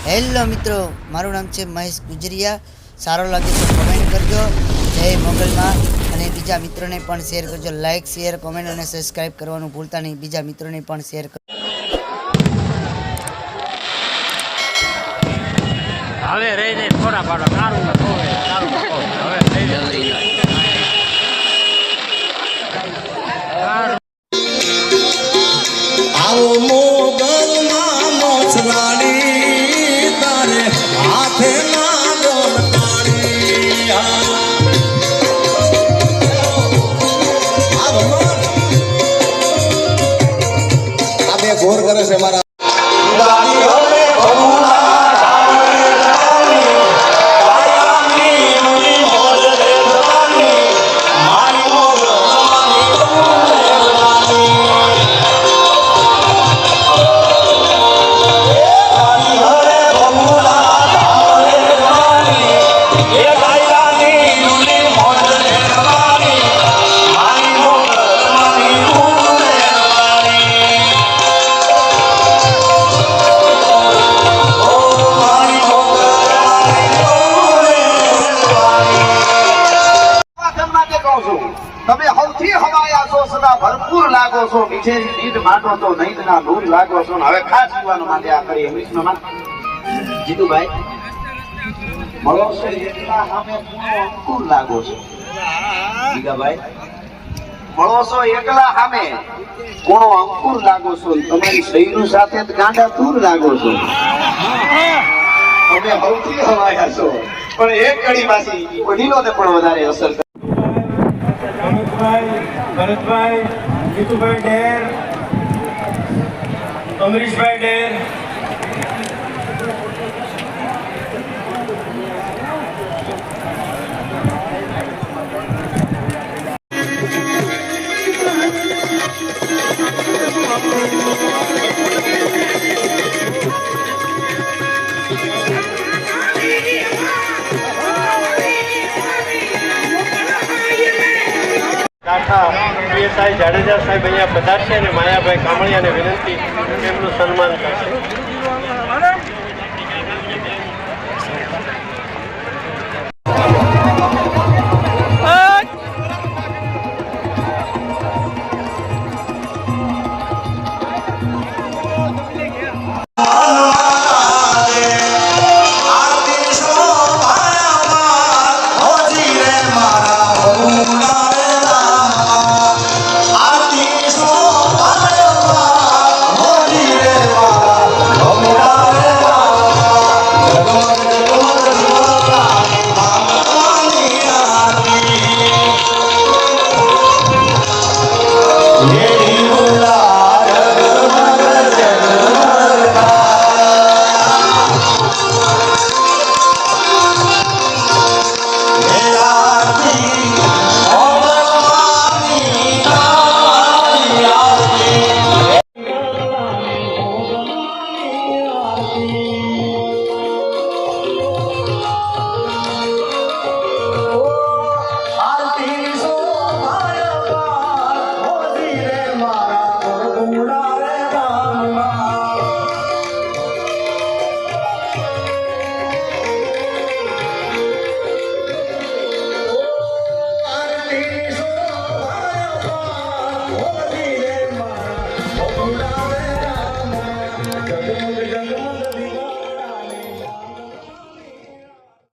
Hello મિત્રો, મારું નામ છે મહેશ ગુજરિયા. સારો લાગે તો કમેન્ટ કરજો. જય મોગલમાં. અને બીજા મિત્રોને પણ શેર કરજો. લાઇક, શેર, કોમેન્ટ અને સબસ્ક્રાઈબ કરવાનું ભૂલતા નહીં. બીજા મિત્રોને પણ શેર કરજો. હવે રહી નહીં થોડા પાડો સારું હવે થઈ આવો મોગલમાં મોછલાડી તારે હાથે ના ડોલ પાડી આ બે ઘોર કરે છે મારા તમે સૌથી હવાયા છો, સદા ભરપૂર લાગો છો, મીઠેરી પીઠ માંડો તો નૈનના નૂર લાગો છો. હવે ખાસ યુવાનો માટે આ કરી વિષ્ણુમાં જીતુભાઈ મળો છો એટલા સામે પૂર્ણ અંકુર લાગો છો. જીગાભાઈ મળો છો એકલા સામે કોણો અંકુર લાગો છો. તમારી શૈલું સાથે ગાંડા તૂર લાગો છો. તમે સૌથી હવાયા છો, પણ એક કડીમાંથી વડીલોને પણ વધારે અસર ભરતભાઈ, જીતુભાઈ ડેર, અમરીશભાઈ ડેર, પીએસઆઈ જાડેજા સાહેબ અહીંયા પધારશે અને માયાભાઈ કામળિયાને વિનંતી એમનું સન્માન કરશે.